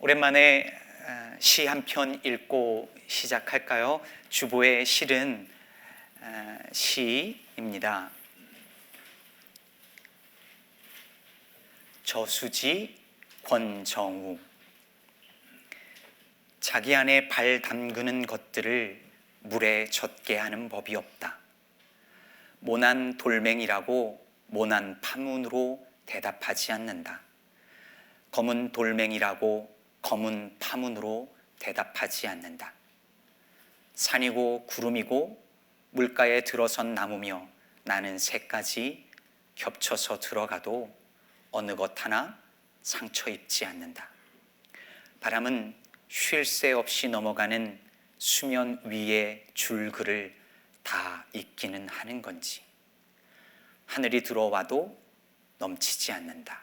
오랜만에 시 한 편 읽고 시작할까요? 주보의 실은 시입니다. 저수지 권정우. 자기 안에 발 담그는 것들을 물에 젖게 하는 법이 없다. 모난 돌멩이라고 모난 파문으로 대답하지 않는다. 검은 돌멩이라고 검은 파문으로 대답하지 않는다. 산이고 구름이고 물가에 들어선 나무며 나는 새까지 겹쳐서 들어가도 어느 것 하나 상처 입지 않는다. 바람은 쉴 새 없이 넘어가는 수면 위의 줄글을 다 잇기는 하는 건지 하늘이 들어와도 넘치지 않는다.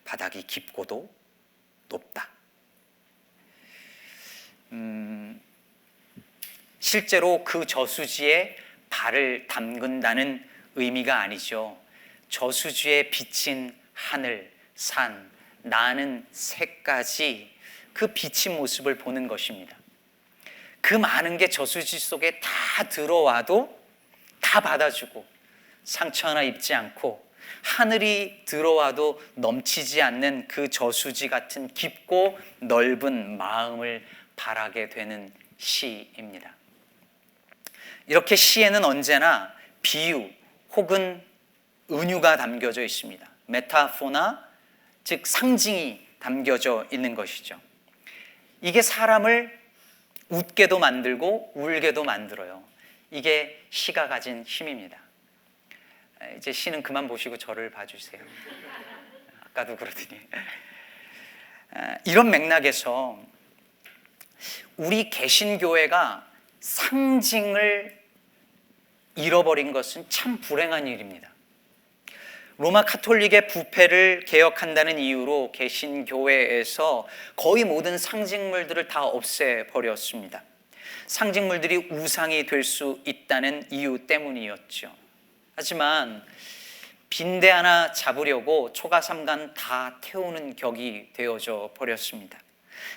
바닥이 깊고도 높다. 실제로 그 저수지에 발을 담근다는 의미가 아니죠. 저수지에 비친 하늘, 산, 나는 새까지 그 비친 모습을 보는 것입니다. 그 많은 게 저수지 속에 다 들어와도 다 받아주고 상처 하나 입지 않고 하늘이 들어와도 넘치지 않는 그 저수지 같은 깊고 넓은 마음을 바라게 되는 시입니다. 이렇게 시에는 언제나 비유 혹은 은유가 담겨져 있습니다. 메타포나 즉 상징이 담겨져 있는 것이죠. 이게 사람을 웃게도 만들고 울게도 만들어요. 이게 시가 가진 힘입니다. 이제 시는 그만 보시고 저를 봐주세요. 아까도 그러더니. 이런 맥락에서 우리 개신교회가 상징을 잃어버린 것은 참 불행한 일입니다. 로마 카톨릭의 부패를 개혁한다는 이유로 개신교회에서 거의 모든 상징물들을 다 없애버렸습니다. 상징물들이 우상이 될 수 있다는 이유 때문이었죠. 하지만 빈대 하나 잡으려고 초가삼간 다 태우는 격이 되어져 버렸습니다.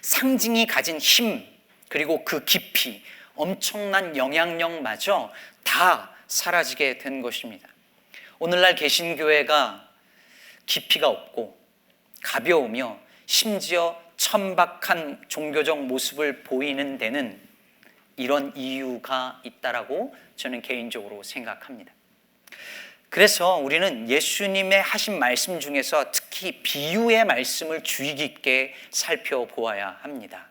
상징이 가진 힘 그리고 그 깊이, 엄청난 영향력마저 다 사라지게 된 것입니다. 오늘날 개신교회가 깊이가 없고 가벼우며 심지어 천박한 종교적 모습을 보이는 데는 이런 이유가 있다라고 저는 개인적으로 생각합니다. 그래서 우리는 예수님의 하신 말씀 중에서 특히 비유의 말씀을 주의 깊게 살펴보아야 합니다.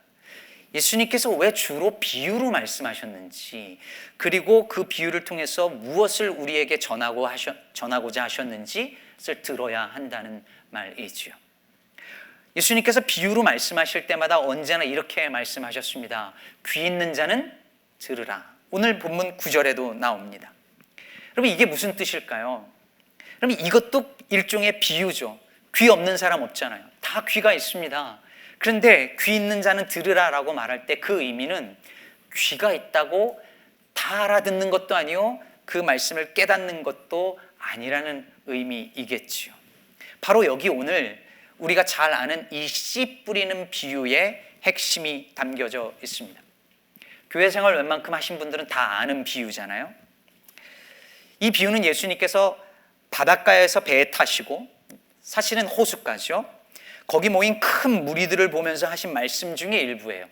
예수님께서 왜 주로 비유로 말씀하셨는지, 그리고 그 비유를 통해서 무엇을 우리에게 전하고자 하셨는지를 들어야 한다는 말이지요. 예수님께서 비유로 말씀하실 때마다 언제나 이렇게 말씀하셨습니다. 귀 있는 자는 들으라. 오늘 본문 9절에도 나옵니다. 여러분, 이게 무슨 뜻일까요? 그럼 이것도 일종의 비유죠. 귀 없는 사람 없잖아요. 다 귀가 있습니다. 그런데 귀 있는 자는 들으라라고 말할 때 그 의미는 귀가 있다고 다 알아듣는 것도 아니요, 그 말씀을 깨닫는 것도 아니라는 의미이겠지요. 바로 여기 오늘 우리가 잘 아는 이 씨 뿌리는 비유의 핵심이 담겨져 있습니다. 교회 생활 웬만큼 하신 분들은 다 아는 비유잖아요. 이 비유는 예수님께서 바닷가에서 배에 타시고, 사실은 호숫가죠, 거기 모인 큰 무리들을 보면서 하신 말씀 중에 일부예요.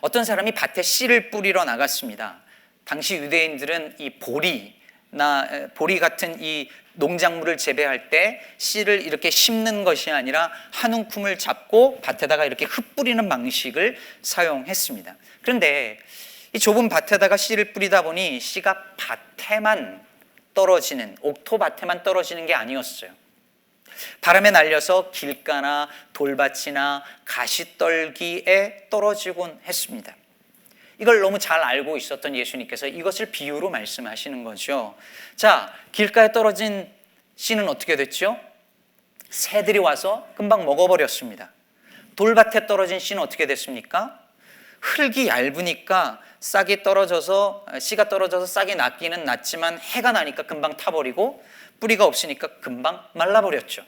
어떤 사람이 밭에 씨를 뿌리러 나갔습니다. 당시 유대인들은 이 보리 같은 이 농작물을 재배할 때 씨를 이렇게 심는 것이 아니라 한 움큼을 잡고 밭에다가 이렇게 흩뿌리는 방식을 사용했습니다. 그런데 이 좁은 밭에다가 씨를 뿌리다 보니 씨가 밭에만 떨어지는, 옥토밭에만 떨어지는 게 아니었어요. 바람에 날려서 길가나 돌밭이나 가시떨기에 떨어지곤 했습니다. 이걸 너무 잘 알고 있었던 예수님께서 이것을 비유로 말씀하시는 거죠. 자, 길가에 떨어진 씨는 어떻게 됐죠? 새들이 와서 금방 먹어버렸습니다. 돌밭에 떨어진 씨는 어떻게 됐습니까? 흙이 얇으니까 씨가 떨어져서 싹이 났기는 났지만 해가 나니까 금방 타버리고 뿌리가 없으니까 금방 말라버렸죠.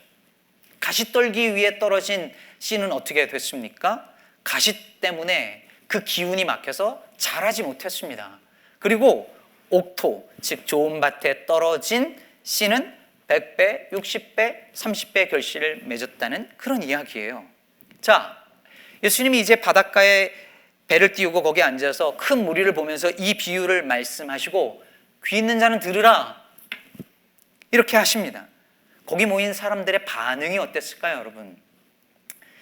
가시떨기 위에 떨어진 씨는 어떻게 됐습니까? 가시 때문에 그 기운이 막혀서 자라지 못했습니다. 그리고 옥토, 즉 좋은 밭에 떨어진 씨는 100배, 60배, 30배 결실을 맺었다는 그런 이야기예요. 자, 예수님이 이제 바닷가에 배를 띄우고 거기에 앉아서 큰 무리를 보면서 이 비유를 말씀하시고 귀 있는 자는 들으라 이렇게 하십니다. 거기 모인 사람들의 반응이 어땠을까요, 여러분?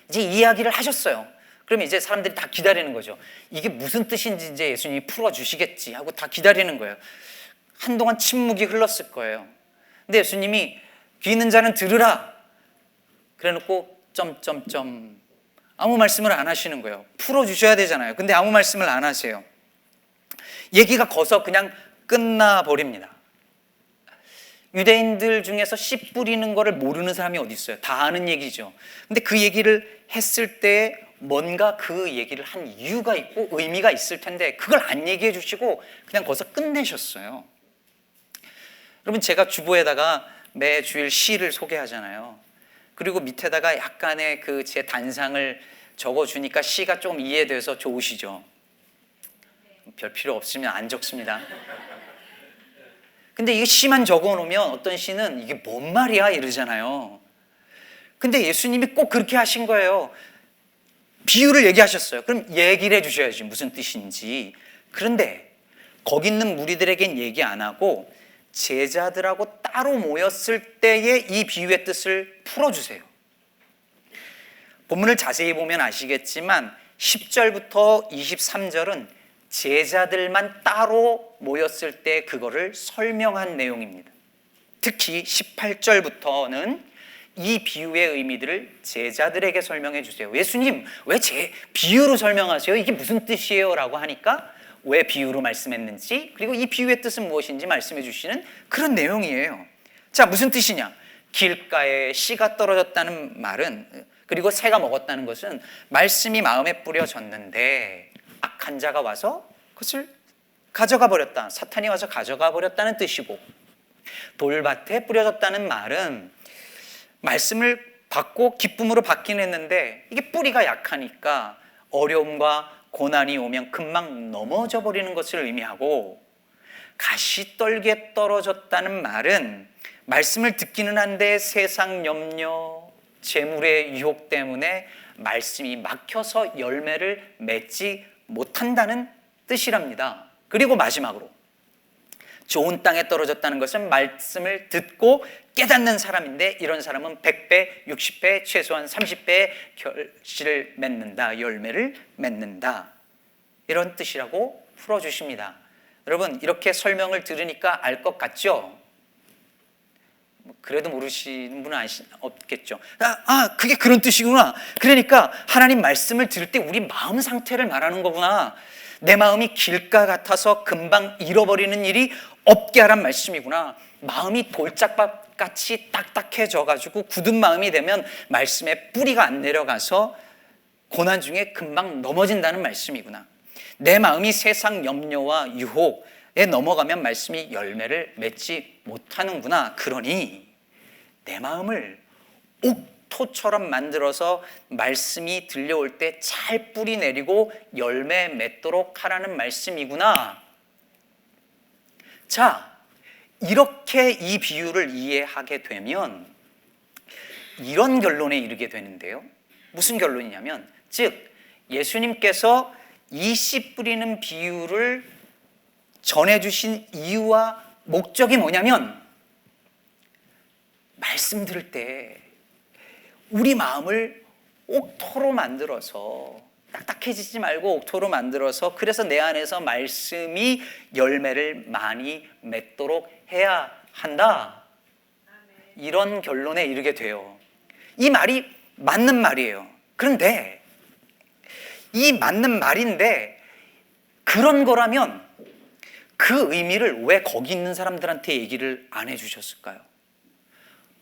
이제 이야기를 하셨어요. 그러면 이제 사람들이 다 기다리는 거죠. 이게 무슨 뜻인지 이제 예수님이 풀어주시겠지 하고 다 기다리는 거예요. 한동안 침묵이 흘렀을 거예요. 근데 예수님이 귀 있는 자는 들으라 그래놓고 점점점 아무 말씀을 안 하시는 거예요. 풀어주셔야 되잖아요. 근데 아무 말씀을 안 하세요. 얘기가 거서 그냥 끝나버립니다. 유대인들 중에서 씨 뿌리는 거를 모르는 사람이 어디 있어요? 다 아는 얘기죠. 근데 그 얘기를 했을 때 뭔가 그 얘기를 한 이유가 있고 의미가 있을 텐데 그걸 안 얘기해 주시고 그냥 거기서 끝내셨어요. 여러분, 제가 주보에다가 매 주일 시를 소개하잖아요. 그리고 밑에다가 약간의 그 제 단상을 적어주니까 시가 좀 이해돼서 좋으시죠? 별 필요 없으면 안 적습니다. 근데 이게 시만 적어놓으면 어떤 시는 이게 뭔 말이야 이러잖아요. 근데 예수님이 꼭 그렇게 하신 거예요. 비유를 얘기하셨어요. 그럼 얘기를 해주셔야지 무슨 뜻인지. 그런데 거기 있는 무리들에겐 얘기 안 하고 제자들하고 따로 모였을 때의 이 비유의 뜻을 풀어주세요. 본문을 자세히 보면 아시겠지만 10절부터 23절은 제자들만 따로 모였을 때 그거를 설명한 내용입니다. 특히 18절부터는 이 비유의 의미들을 제자들에게 설명해 주세요. 예수님, 왜 비유로 설명하세요? 이게 무슨 뜻이에요? 라고 하니까 왜 비유로 말씀했는지, 그리고 이 비유의 뜻은 무엇인지 말씀해 주시는 그런 내용이에요. 자, 무슨 뜻이냐? 길가에 씨가 떨어졌다는 말은, 그리고 새가 먹었다는 것은 말씀이 마음에 뿌려졌는데 악한 자가 와서 그것을 가져가 버렸다. 사탄이 와서 가져가 버렸다는 뜻이고, 돌밭에 뿌려졌다는 말은 말씀을 받고 기쁨으로 받긴 했는데 이게 뿌리가 약하니까 어려움과 고난이 오면 금방 넘어져 버리는 것을 의미하고, 가시떨기에 떨어졌다는 말은 말씀을 듣기는 한데 세상 염려, 재물의 유혹 때문에 말씀이 막혀서 열매를 맺지 못한다는 뜻이랍니다. 그리고 마지막으로 좋은 땅에 떨어졌다는 것은 말씀을 듣고 깨닫는 사람인데 이런 사람은 100배, 60배, 최소한 30배의 결실을 맺는다, 열매를 맺는다, 이런 뜻이라고 풀어주십니다. 여러분, 이렇게 설명을 들으니까 알 것 같죠? 그래도 모르시는 분은 없겠죠. 그게 그런 뜻이구나. 그러니까 하나님 말씀을 들을 때 우리 마음 상태를 말하는 거구나. 내 마음이 길가 같아서 금방 잃어버리는 일이 없게 하란 말씀이구나. 마음이 돌짝밭같이 딱딱해져가지고 굳은 마음이 되면 말씀의 뿌리가 안 내려가서 고난 중에 금방 넘어진다는 말씀이구나. 내 마음이 세상 염려와 유혹에 넘어가면 말씀이 열매를 맺지 못하는구나. 그러니 내 마음을 옥토처럼 만들어서 말씀이 들려올 때 잘 뿌리 내리고 열매 맺도록 하라는 말씀이구나. 자, 이렇게 이 비유를 이해하게 되면 이런 결론에 이르게 되는데요. 무슨 결론이냐면, 즉 예수님께서 이 씨 뿌리는 비유를 전해주신 이유와 목적이 뭐냐면, 말씀 들을 때 우리 마음을 옥토로 만들어서, 딱딱해지지 말고 옥토로 만들어서, 그래서 내 안에서 말씀이 열매를 많이 맺도록 해야 한다, 이런 결론에 이르게 돼요. 이 말이 맞는 말이에요. 그런데 이 맞는 말인데 그런 거라면 그 의미를 왜 거기 있는 사람들한테 얘기를 안 해주셨을까요?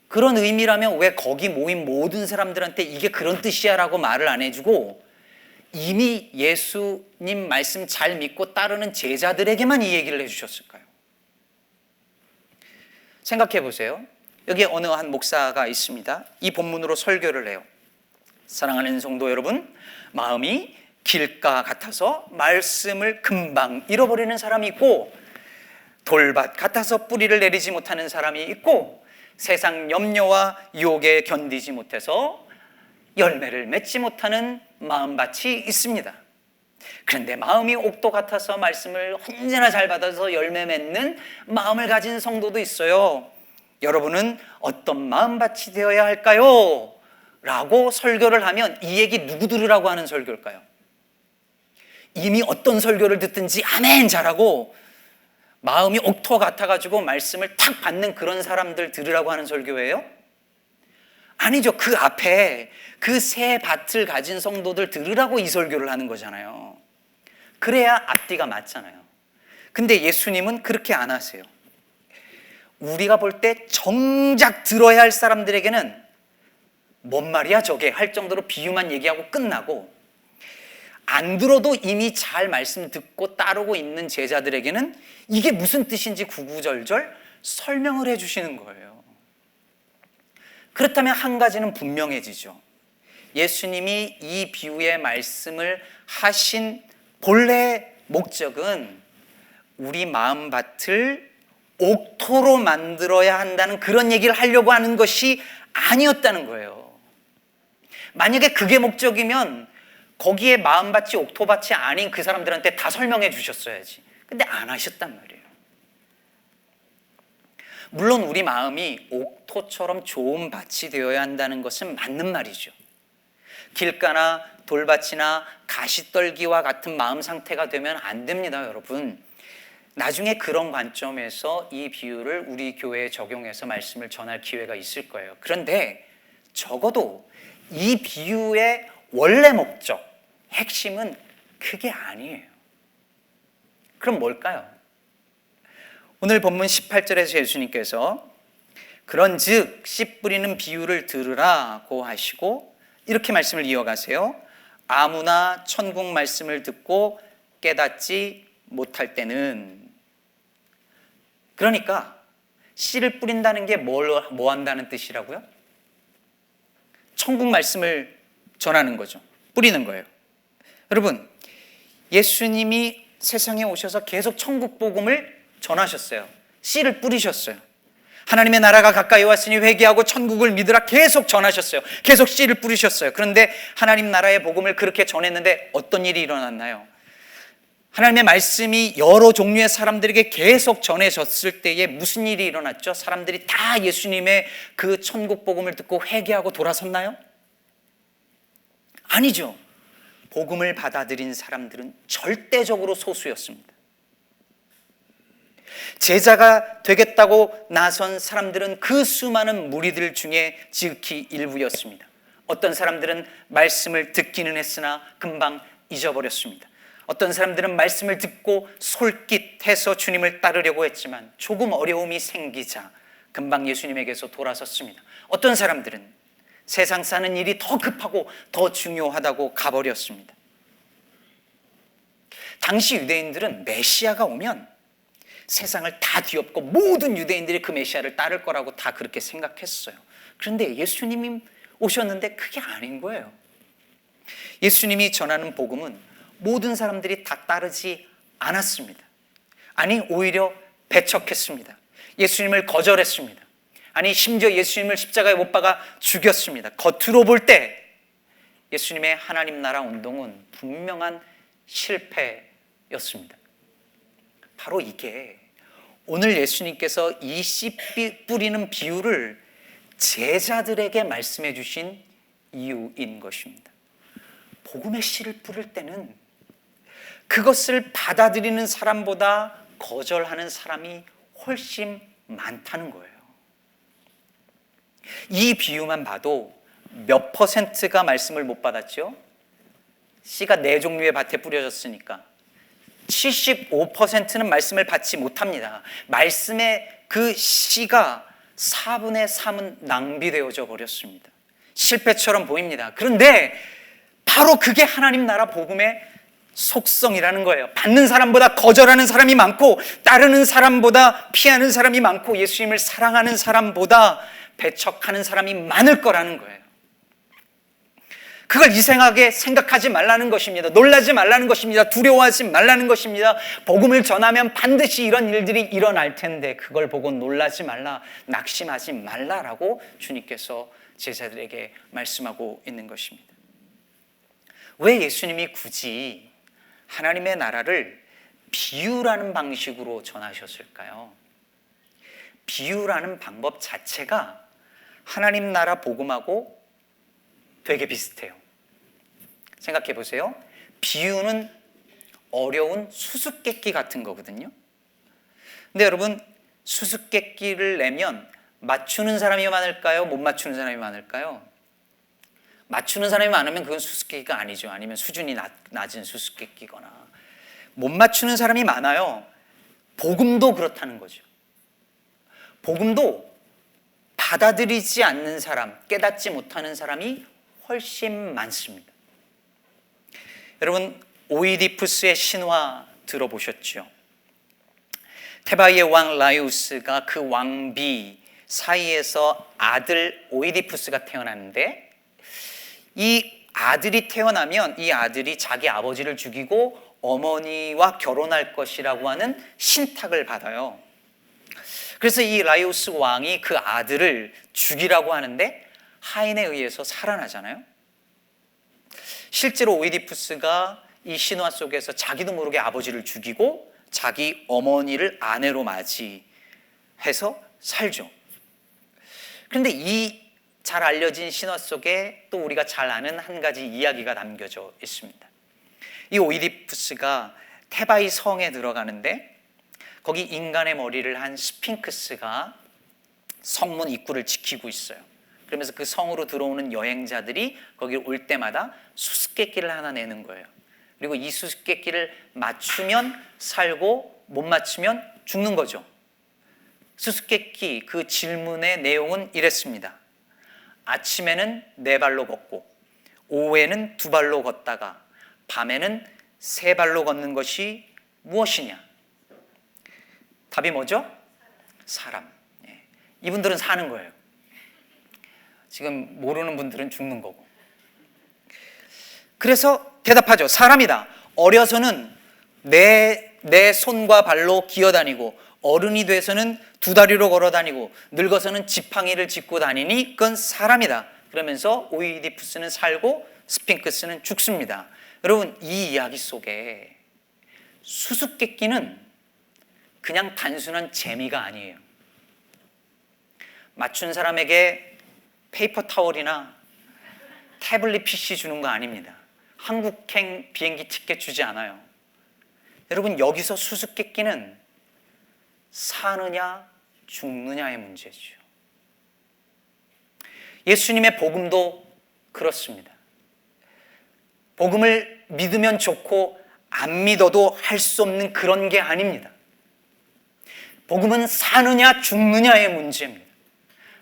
그런 의미라면 왜 거기 모인 모든 사람들한테 이게 그런 뜻이야 라고 말을 안 해주고 이미 예수님 말씀 잘 믿고 따르는 제자들에게만 이 얘기를 해주셨을까요? 생각해 보세요. 여기 어느 한 목사가 있습니다. 이 본문으로 설교를 해요. 사랑하는 성도 여러분, 마음이 길가 같아서 말씀을 금방 잃어버리는 사람이 있고, 돌밭 같아서 뿌리를 내리지 못하는 사람이 있고, 세상 염려와 유혹에 견디지 못해서 열매를 맺지 못하는 마음밭이 있습니다. 그런데 마음이 옥토 같아서 말씀을 언제나 잘 받아서 열매 맺는 마음을 가진 성도도 있어요. 여러분은 어떤 마음밭이 되어야 할까요? 라고 설교를 하면 이 얘기 누구 들으라고 하는 설교일까요? 이미 어떤 설교를 듣든지 아멘 잘하고 마음이 옥토 같아가지고 말씀을 탁 받는 그런 사람들 들으라고 하는 설교예요? 아니죠. 그 앞에 그 새 밭을 가진 성도들 들으라고 이 설교를 하는 거잖아요. 그래야 앞뒤가 맞잖아요. 근데 예수님은 그렇게 안 하세요. 우리가 볼 때 정작 들어야 할 사람들에게는 뭔 말이야 저게 할 정도로 비유만 얘기하고 끝나고, 안 들어도 이미 잘 말씀 듣고 따르고 있는 제자들에게는 이게 무슨 뜻인지 구구절절 설명을 해주시는 거예요. 그렇다면 한 가지는 분명해지죠. 예수님이 이 비유의 말씀을 하신 본래 목적은 우리 마음밭을 옥토로 만들어야 한다는 그런 얘기를 하려고 하는 것이 아니었다는 거예요. 만약에 그게 목적이면 거기에 마음밭이 옥토밭이 아닌 그 사람들한테 다 설명해 주셨어야지. 근데 안 하셨단 말이에요. 물론 우리 마음이 옥토처럼 좋은 밭이 되어야 한다는 것은 맞는 말이죠. 길가나 돌밭이나 가시떨기와 같은 마음 상태가 되면 안 됩니다, 여러분. 나중에 그런 관점에서 이 비유를 우리 교회에 적용해서 말씀을 전할 기회가 있을 거예요. 그런데 적어도 이 비유의 원래 목적, 핵심은 그게 아니에요. 그럼 뭘까요? 오늘 본문 18절에서 예수님께서 그런즉 씨 뿌리는 비유를 들으라고 하시고 이렇게 말씀을 이어가세요. 아무나 천국 말씀을 듣고 깨닫지 못할 때는, 그러니까 씨를 뿌린다는 게 뭐 한다는 뜻이라고요? 천국 말씀을 전하는 거죠. 뿌리는 거예요. 여러분, 예수님이 세상에 오셔서 계속 천국 복음을 전하셨어요. 씨를 뿌리셨어요. 하나님의 나라가 가까이 왔으니 회개하고 천국을 믿으라 계속 전하셨어요. 계속 씨를 뿌리셨어요. 그런데 하나님 나라의 복음을 그렇게 전했는데 어떤 일이 일어났나요? 하나님의 말씀이 여러 종류의 사람들에게 계속 전해졌을 때에 무슨 일이 일어났죠? 사람들이 다 예수님의 그 천국 복음을 듣고 회개하고 돌아섰나요? 아니죠. 복음을 받아들인 사람들은 절대적으로 소수였습니다. 제자가 되겠다고 나선 사람들은 그 수많은 무리들 중에 지극히 일부였습니다. 어떤 사람들은 말씀을 듣기는 했으나 금방 잊어버렸습니다. 어떤 사람들은 말씀을 듣고 솔깃해서 주님을 따르려고 했지만 조금 어려움이 생기자 금방 예수님에게서 돌아섰습니다. 어떤 사람들은 세상 사는 일이 더 급하고 더 중요하다고 가버렸습니다. 당시 유대인들은 메시아가 오면 세상을 다 뒤엎고 모든 유대인들이 그 메시아를 따를 거라고 다 그렇게 생각했어요. 그런데 예수님이 오셨는데 그게 아닌 거예요. 예수님이 전하는 복음은 모든 사람들이 다 따르지 않았습니다. 아니, 오히려 배척했습니다. 예수님을 거절했습니다. 아니, 심지어 예수님을 십자가에 못 박아 죽였습니다. 겉으로 볼 때 예수님의 하나님 나라 운동은 분명한 실패였습니다. 바로 이게 오늘 예수님께서 이 씨 뿌리는 비유를 제자들에게 말씀해 주신 이유인 것입니다. 복음의 씨를 뿌릴 때는 그것을 받아들이는 사람보다 거절하는 사람이 훨씬 많다는 거예요. 이 비유만 봐도 몇 퍼센트가 말씀을 못 받았죠? 씨가 4종류의 밭에 뿌려졌으니까 75%는 말씀을 받지 못합니다. 말씀의 그 씨가 4분의 3은 낭비되어져 버렸습니다. 실패처럼 보입니다. 그런데 바로 그게 하나님 나라 복음의 속성이라는 거예요. 받는 사람보다 거절하는 사람이 많고, 따르는 사람보다 피하는 사람이 많고, 예수님을 사랑하는 사람보다 배척하는 사람이 많을 거라는 거예요. 그걸 이상하게 생각하지 말라는 것입니다. 놀라지 말라는 것입니다. 두려워하지 말라는 것입니다. 복음을 전하면 반드시 이런 일들이 일어날 텐데 그걸 보고 놀라지 말라, 낙심하지 말라라고 주님께서 제자들에게 말씀하고 있는 것입니다. 왜 예수님이 굳이 하나님의 나라를 비유라는 방식으로 전하셨을까요? 비유라는 방법 자체가 하나님 나라 복음하고 되게 비슷해요. 생각해 보세요. 비유는 어려운 수수께끼 같은 거거든요. 근데 여러분, 수수께끼를 내면 맞추는 사람이 많을까요? 못 맞추는 사람이 많을까요? 맞추는 사람이 많으면 그건 수수께끼가 아니죠. 아니면 수준이 낮은 수수께끼거나. 못 맞추는 사람이 많아요. 복음도 그렇다는 거죠. 복음도 받아들이지 않는 사람, 깨닫지 못하는 사람이 훨씬 많습니다. 여러분, 오이디푸스의 신화 들어보셨죠? 테바이의 왕 라이우스가 그 왕비 사이에서 아들 오이디푸스가 태어났는데, 이 아들이 태어나면 이 아들이 자기 아버지를 죽이고 어머니와 결혼할 것이라고 하는 신탁을 받아요. 그래서 이 라이우스 왕이 그 아들을 죽이라고 하는데 하인에 의해서 살아나잖아요. 실제로 오이디푸스가 이 신화 속에서 자기도 모르게 아버지를 죽이고 자기 어머니를 아내로 맞이해서 살죠. 그런데 이 잘 알려진 신화 속에 또 우리가 잘 아는 한 가지 이야기가 남겨져 있습니다. 이 오이디푸스가 테바이 성에 들어가는데 거기 인간의 머리를 한 스핑크스가 성문 입구를 지키고 있어요. 그러면서 그 성으로 들어오는 여행자들이 거기 올 때마다 수수께끼를 하나 내는 거예요. 그리고 이 수수께끼를 맞추면 살고 못 맞추면 죽는 거죠. 수수께끼 그 질문의 내용은 이랬습니다. 아침에는 4발로 걷고 오후에는 2발로 걷다가 밤에는 3발로 걷는 것이 무엇이냐? 답이 뭐죠? 사람. 이분들은 사는 거예요. 지금 모르는 분들은 죽는 거고. 그래서 대답하죠. 사람이다. 어려서는 내 손과 발로 기어다니고 어른이 돼서는 2다리로 걸어다니고 늙어서는 지팡이를 짚고 다니니 그건 사람이다. 그러면서 오이디푸스는 살고 스핑크스는 죽습니다. 여러분, 이 이야기 속에 수수께끼는 그냥 단순한 재미가 아니에요. 맞춘 사람에게 페이퍼 타월이나 태블릿 PC 주는 거 아닙니다. 한국행 비행기 티켓 주지 않아요. 여러분, 여기서 수수께끼는 사느냐 죽느냐의 문제죠. 예수님의 복음도 그렇습니다. 복음을 믿으면 좋고 안 믿어도 할 수 없는 그런 게 아닙니다. 복음은 사느냐 죽느냐의 문제입니다.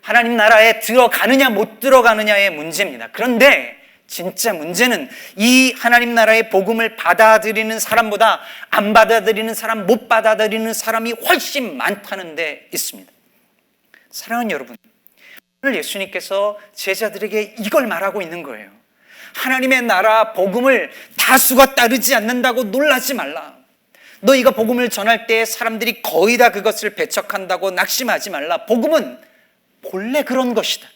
하나님 나라에 들어가느냐 못 들어가느냐의 문제입니다. 그런데 진짜 문제는 이 하나님 나라의 복음을 받아들이는 사람보다 안 받아들이는 사람, 못 받아들이는 사람이 훨씬 많다는 데 있습니다. 사랑하는 여러분, 오늘 예수님께서 제자들에게 이걸 말하고 있는 거예요. 하나님의 나라 복음을 다수가 따르지 않는다고 놀라지 말라. 너희가 복음을 전할 때 사람들이 거의 다 그것을 배척한다고 낙심하지 말라. 복음은 본래 그런 것이다.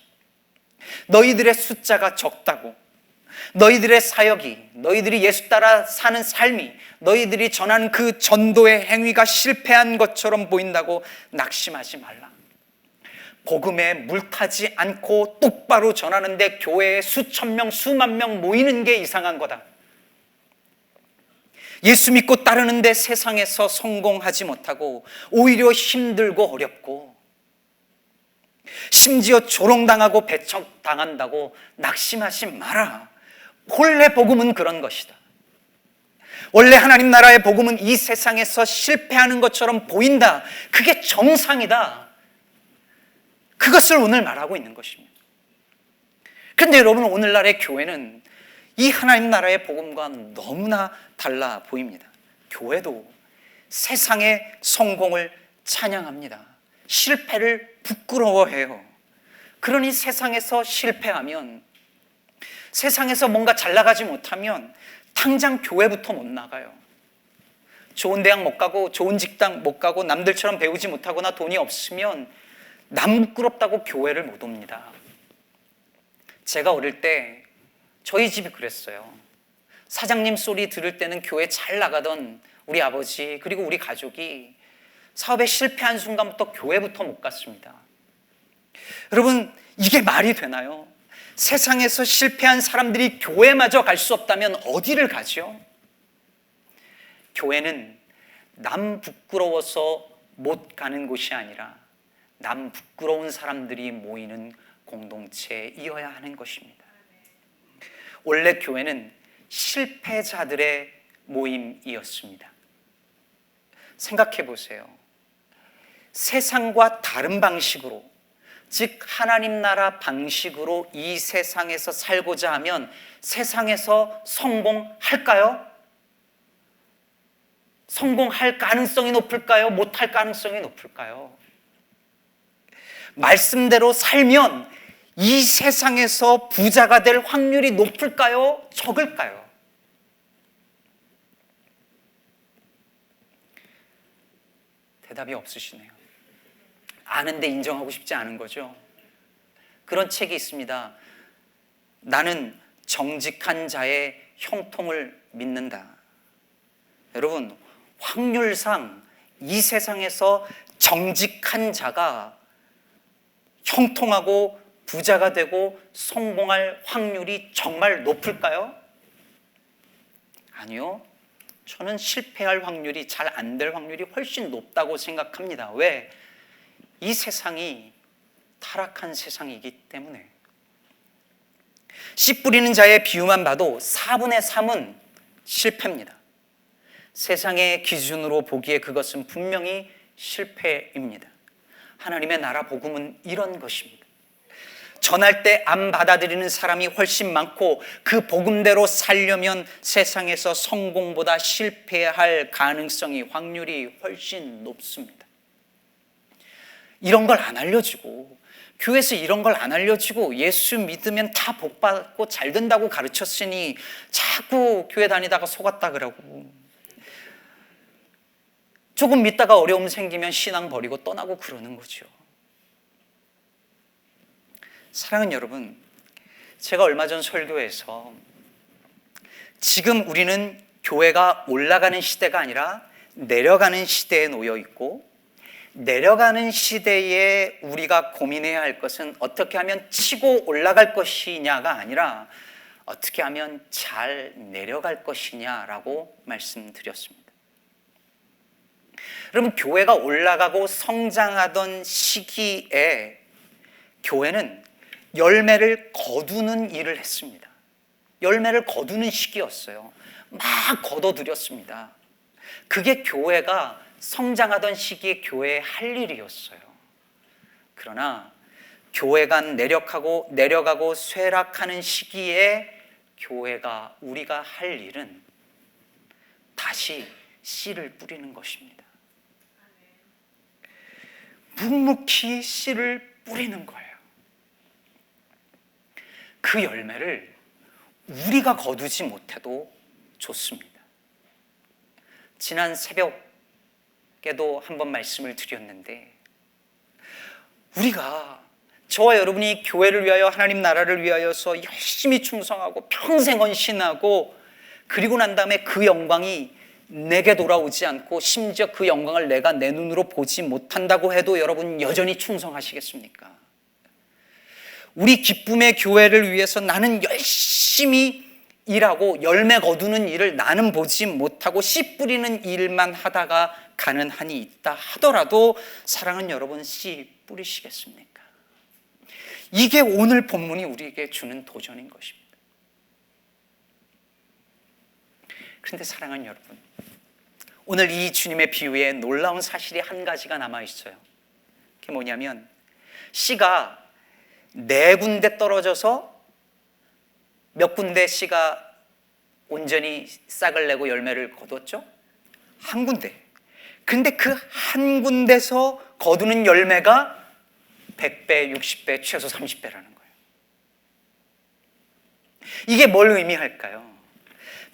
너희들의 숫자가 적다고, 너희들의 사역이, 너희들이 예수 따라 사는 삶이, 너희들이 전하는 그 전도의 행위가 실패한 것처럼 보인다고 낙심하지 말라. 복음에 물타지 않고 똑바로 전하는데 교회에 수천 명, 수만 명 모이는 게 이상한 거다. 예수 믿고 따르는데 세상에서 성공하지 못하고 오히려 힘들고 어렵고 심지어 조롱당하고 배척당한다고 낙심하지 마라. 본래 복음은 그런 것이다. 원래 하나님 나라의 복음은 이 세상에서 실패하는 것처럼 보인다. 그게 정상이다. 그것을 오늘 말하고 있는 것입니다. 그런데 여러분, 오늘날의 교회는 이 하나님 나라의 복음과 너무나 달라 보입니다. 교회도 세상의 성공을 찬양합니다. 실패를 부끄러워해요. 그러니 세상에서 실패하면, 세상에서 뭔가 잘 나가지 못하면 당장 교회부터 못 나가요. 좋은 대학 못 가고 좋은 직장 못 가고 남들처럼 배우지 못하거나 돈이 없으면 남 부끄럽다고 교회를 못 옵니다. 제가 어릴 때 저희 집이 그랬어요. 사장님 소리 들을 때는 교회 잘 나가던 우리 아버지 그리고 우리 가족이 사업에 실패한 순간부터 교회부터 못 갔습니다. 여러분, 이게 말이 되나요? 세상에서 실패한 사람들이 교회마저 갈 수 없다면 어디를 가죠? 교회는 남 부끄러워서 못 가는 곳이 아니라 남 부끄러운 사람들이 모이는 공동체이어야 하는 것입니다. 원래 교회는 실패자들의 모임이었습니다. 생각해 보세요. 세상과 다른 방식으로, 즉 하나님 나라 방식으로 이 세상에서 살고자 하면 세상에서 성공할까요? 성공할 가능성이 높을까요? 못할 가능성이 높을까요? 말씀대로 살면 이 세상에서 부자가 될 확률이 높을까요? 적을까요? 대답이 없으시네요. 아는데 인정하고 싶지 않은 거죠. 그런 책이 있습니다. 나는 정직한 자의 형통을 믿는다. 여러분, 확률상 이 세상에서 정직한 자가 형통하고 부자가 되고 성공할 확률이 정말 높을까요? 아니요. 저는 실패할 확률이, 잘 안 될 확률이 훨씬 높다고 생각합니다. 왜? 이 세상이 타락한 세상이기 때문에. 씨 뿌리는 자의 비유만 봐도 4분의 3은 실패입니다. 세상의 기준으로 보기에 그것은 분명히 실패입니다. 하나님의 나라 복음은 이런 것입니다. 전할 때 안 받아들이는 사람이 훨씬 많고 그 복음대로 살려면 세상에서 성공보다 실패할 가능성이, 확률이 훨씬 높습니다. 이런 걸 안 알려주고, 교회에서 이런 걸 안 알려주고 예수 믿으면 다 복받고 잘 된다고 가르쳤으니 자꾸 교회 다니다가 속았다 그러고, 조금 믿다가 어려움 생기면 신앙 버리고 떠나고 그러는 거죠. 사랑하는 여러분, 제가 얼마 전 설교에서 지금 우리는 교회가 올라가는 시대가 아니라 내려가는 시대에 놓여 있고, 내려가는 시대에 우리가 고민해야 할 것은 어떻게 하면 치고 올라갈 것이냐가 아니라 어떻게 하면 잘 내려갈 것이냐라고 말씀드렸습니다. 여러분, 교회가 올라가고 성장하던 시기에 교회는 열매를 거두는 일을 했습니다. 열매를 거두는 시기였어요. 막 거둬들였습니다. 그게 교회가 성장하던 시기에 교회의 할 일이었어요. 그러나 교회가 내려가고 쇠락하는 시기에 교회가, 우리가 할 일은 다시 씨를 뿌리는 것입니다. 묵묵히 씨를 뿌리는 거예요. 그 열매를 우리가 거두지 못해도 좋습니다. 지난 새벽에도 한번 말씀을 드렸는데, 우리가, 저와 여러분이 교회를 위하여, 하나님 나라를 위하여서 열심히 충성하고 평생 헌신하고, 그리고 난 다음에 그 영광이 내게 돌아오지 않고 심지어 그 영광을 내가 내 눈으로 보지 못한다고 해도 여러분 여전히 충성하시겠습니까? 우리 기쁨의 교회를 위해서 나는 열심히 일하고 열매 거두는 일을 나는 보지 못하고 씨 뿌리는 일만 하다가 가는 한이 있다 하더라도 사랑하는 여러분, 씨 뿌리시겠습니까? 이게 오늘 본문이 우리에게 주는 도전인 것입니다. 그런데 사랑하는 여러분, 오늘 이 주님의 비유에 놀라운 사실이 한 가지가 남아있어요. 그게 뭐냐면, 씨가 네 군데 떨어져서 몇 군데 씨가 온전히 싹을 내고 열매를 거뒀죠? 한 군데. 근데 그 한 군데서 거두는 열매가 100배, 60배, 최소 30배라는 거예요. 이게 뭘 의미할까요?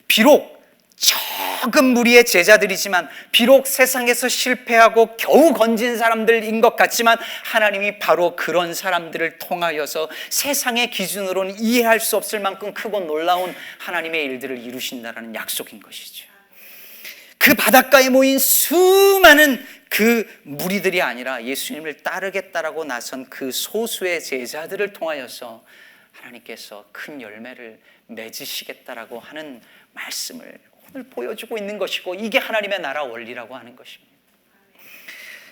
비록 적은 무리의 제자들이지만, 비록 세상에서 실패하고 겨우 건진 사람들인 것 같지만, 하나님이 바로 그런 사람들을 통하여서 세상의 기준으로는 이해할 수 없을 만큼 크고 놀라운 하나님의 일들을 이루신다는 약속인 것이죠. 그 바닷가에 모인 수많은 그 무리들이 아니라 예수님을 따르겠다라고 나선 그 소수의 제자들을 통하여서 하나님께서 큰 열매를 맺으시겠다라고 하는 말씀을 오늘 보여주고 있는 것이고, 이게 하나님의 나라 원리라고 하는 것입니다.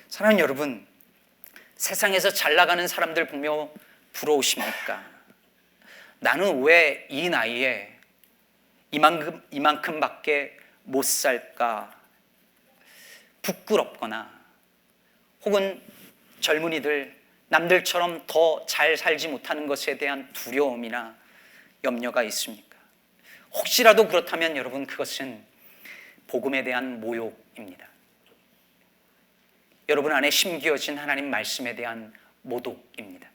사랑하는 여러분, 세상에서 잘 나가는 사람들 보며 부러우십니까? 나는 왜 이 나이에 이만큼밖에 못 살까 부끄럽거나, 혹은 젊은이들 남들처럼 더 잘 살지 못하는 것에 대한 두려움이나 염려가 있습니까? 혹시라도 그렇다면 여러분, 그것은 복음에 대한 모욕입니다. 여러분 안에 심겨진 하나님 말씀에 대한 모독입니다.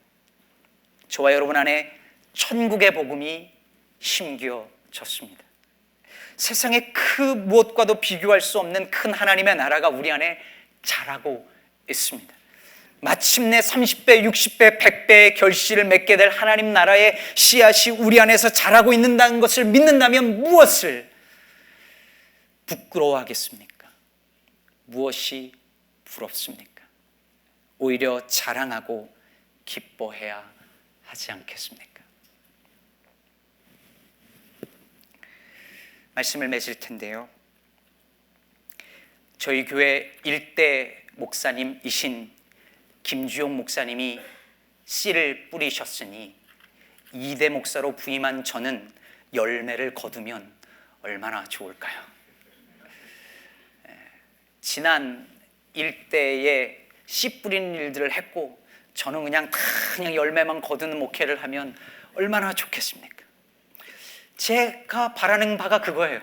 저와 여러분 안에 천국의 복음이 심겨졌습니다. 세상의 그 무엇과도 비교할 수 없는 큰 하나님의 나라가 우리 안에 자라고 있습니다. 마침내 30배, 60배, 100배의 결실을 맺게 될 하나님 나라의 씨앗이 우리 안에서 자라고 있는다는 것을 믿는다면 무엇을 부끄러워하겠습니까? 무엇이 부럽습니까? 오히려 자랑하고 기뻐해야 하지 않겠습니까? 말씀을 맺을 텐데요, 저희 교회 일대 목사님이신 김주용 목사님이 씨를 뿌리셨으니 2대 목사로 부임한 저는 열매를 거두면 얼마나 좋을까요? 지난 일대에 씨 뿌리는 일들을 했고, 저는 그냥 열매만 거두는 목회를 하면 얼마나 좋겠습니까? 제가 바라는 바가 그거예요.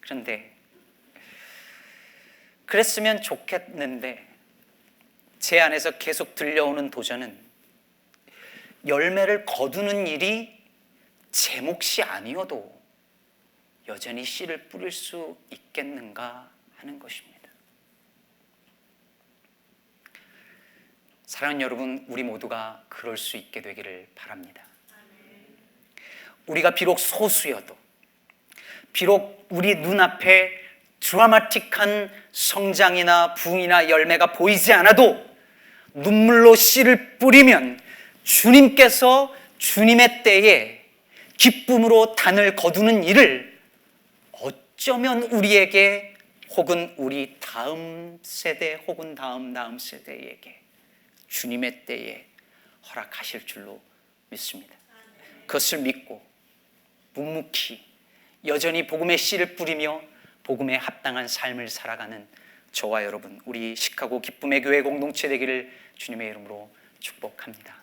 그런데 그랬으면 좋겠는데, 제 안에서 계속 들려오는 도전은 열매를 거두는 일이 제 몫이 아니어도 여전히 씨를 뿌릴 수 있겠는가 하는 것입니다. 사랑하는 여러분, 우리 모두가 그럴 수 있게 되기를 바랍니다. 우리가 비록 소수여도, 비록 우리 눈앞에 드라마틱한 성장이나 부흥이나 열매가 보이지 않아도 눈물로 씨를 뿌리면 주님께서 주님의 때에 기쁨으로 단을 거두는 일을 어쩌면 우리에게, 혹은 우리 다음 세대, 혹은 다음 세대에게 주님의 때에 허락하실 줄로 믿습니다. 그것을 믿고 묵묵히 여전히 복음의 씨를 뿌리며 복음에 합당한 삶을 살아가는 저와 여러분, 우리 시카고 기쁨의 교회 공동체 되기를 주님의 이름으로 축복합니다.